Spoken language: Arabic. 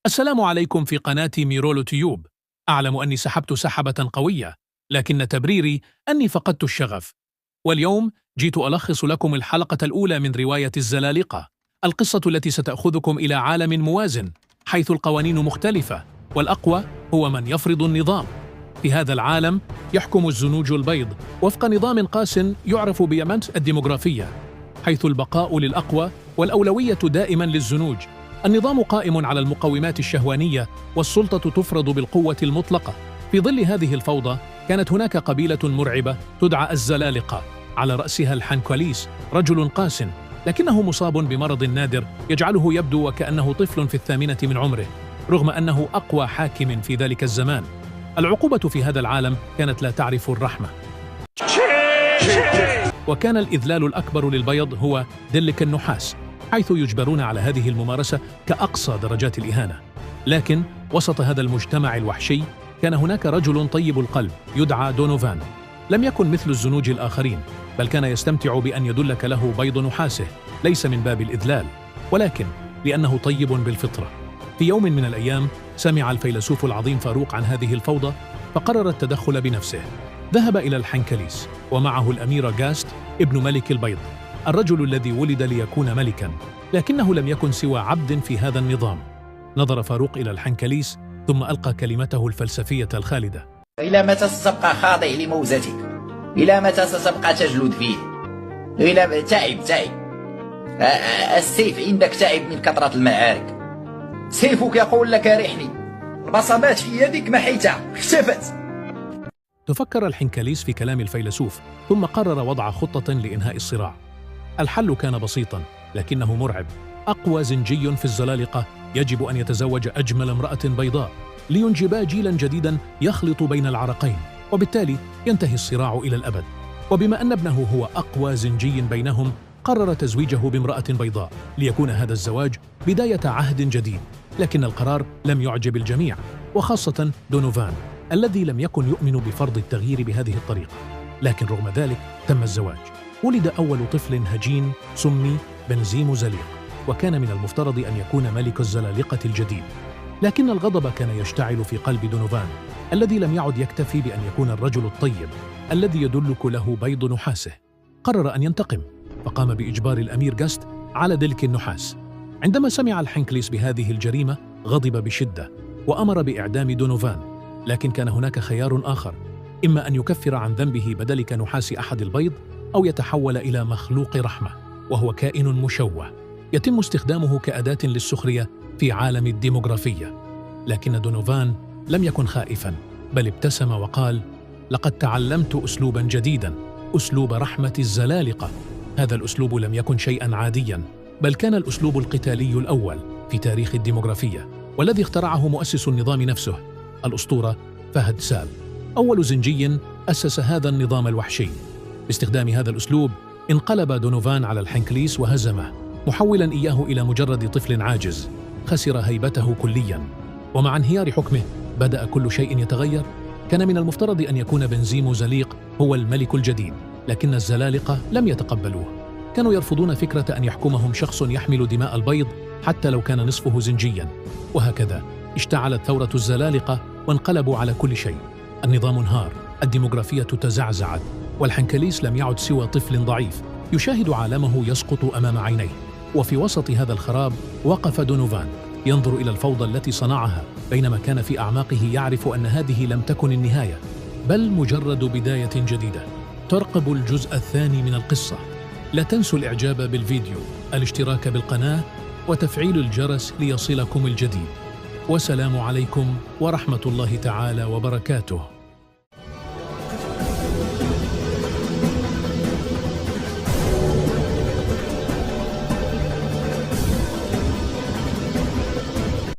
السلام عليكم في قناة ميرولو تيوب. أعلم أني سحبت سحبة قوية، لكن تبريري أني فقدت الشغف. واليوم جيت ألخص لكم الحلقة الأولى من رواية الزلالقة، القصة التي ستأخذكم إلى عالم موازن حيث القوانين مختلفة والأقوى هو من يفرض النظام. في هذا العالم يحكم الزنوج البيض وفق نظام قاس يعرف بيمنت الديموغرافية، حيث البقاء للأقوى والأولوية دائما للزنوج. النظام قائم على المقومات الشهوانية والسلطة تفرض بالقوة المطلقة. في ظل هذه الفوضى كانت هناك قبيلة مرعبة تدعى الزلالقة، على رأسها الحنكوليس، رجل قاس لكنه مصاب بمرض نادر يجعله يبدو وكأنه طفل في 8 من عمره، رغم أنه أقوى حاكم في ذلك الزمان. العقوبة في هذا العالم كانت لا تعرف الرحمة، وكان الإذلال الأكبر للبيض هو دلك النحاس، حيث يجبرون على هذه الممارسة كأقصى درجات الإهانة. لكن وسط هذا المجتمع الوحشي كان هناك رجل طيب القلب يدعى دونوفان. لم يكن مثل الزنوج الآخرين، بل كان يستمتع بأن يدلك له بيض نحاسه، ليس من باب الإذلال ولكن لأنه طيب بالفطرة. في يوم من الأيام سمع الفيلسوف العظيم فاروق عن هذه الفوضى، فقرر التدخل بنفسه. ذهب إلى الحنكليس ومعه الأمير غاست ابن ملك البيض، الرجل الذي ولد ليكون ملكاً لكنه لم يكن سوى عبد في هذا النظام. نظر فاروق إلى الحنكليس ثم ألقى كلمته الفلسفية الخالدة: إلى متى ستبقى خاضع لموزتك؟ إلى متى ستبقى تجلد فيه؟ إلى تعب السيف عندك تعب من كثرة المعارك. سيفك يقول لك رحني، البصمات في يدك محيتها، اختفت. تفكر الحنكليس في كلام الفيلسوف ثم قرر وضع خطة لإنهاء الصراع. الحل كان بسيطاً لكنه مرعب. أقوى زنجي في الزلالقة يجب أن يتزوج أجمل امرأة بيضاء لينجبا جيلاً جديداً يخلط بين العرقين، وبالتالي ينتهي الصراع إلى الأبد. وبما أن ابنه هو أقوى زنجي بينهم، قرر تزويجه بامرأة بيضاء ليكون هذا الزواج بداية عهد جديد. لكن القرار لم يعجب الجميع، وخاصة دونوفان الذي لم يكن يؤمن بفرض التغيير بهذه الطريقة. لكن رغم ذلك تم الزواج. ولد أول طفل هجين سمي بنزيم زليق، وكان من المفترض أن يكون ملك الزلالقة الجديد. لكن الغضب كان يشتعل في قلب دونوفان الذي لم يعد يكتفي بأن يكون الرجل الطيب الذي يدلك له بيض نحاسه. قرر أن ينتقم، فقام بإجبار الأمير غاست على دلك النحاس. عندما سمع الحنكليس بهذه الجريمة غضب بشدة وأمر بإعدام دونوفان. لكن كان هناك خيار آخر، إما أن يكفر عن ذنبه بدلك نحاس أحد البيض، أو يتحول إلى مخلوق رحمة، وهو كائن مشوه يتم استخدامه كأداة للسخرية في عالم الديموغرافية. لكن دونوفان لم يكن خائفاً، بل ابتسم وقال: لقد تعلمت أسلوباً جديداً، أسلوب رحمة الزلالقة. هذا الأسلوب لم يكن شيئاً عادياً، بل كان الأسلوب القتالي الأول في تاريخ الديموغرافية، والذي اخترعه مؤسس النظام نفسه، الأسطورة فهد سال، أول زنجي أسس هذا النظام الوحشي. باستخدام هذا الأسلوب انقلب دونوفان على الحنكليس وهزمه، محولاً إياه إلى مجرد طفل عاجز خسر هيبته كلياً. ومع انهيار حكمه بدأ كل شيء يتغير. كان من المفترض أن يكون بنزيم زليق هو الملك الجديد، لكن الزلالقة لم يتقبلوه. كانوا يرفضون فكرة أن يحكمهم شخص يحمل دماء البيض حتى لو كان نصفه زنجياً. وهكذا اشتعلت ثورة الزلالقة وانقلبوا على كل شيء. النظام انهار، الديموغرافية تزعزعت، والحنكليس لم يعد سوى طفل ضعيف يشاهد عالمه يسقط أمام عينيه. وفي وسط هذا الخراب وقف دونوفان ينظر إلى الفوضى التي صنعها، بينما كان في أعماقه يعرف أن هذه لم تكن النهاية، بل مجرد بداية جديدة. ترقب الجزء الثاني من القصة. لا تنسوا الإعجاب بالفيديو، الاشتراك بالقناة، وتفعيل الجرس ليصلكم الجديد. والسلام عليكم ورحمة الله تعالى وبركاته.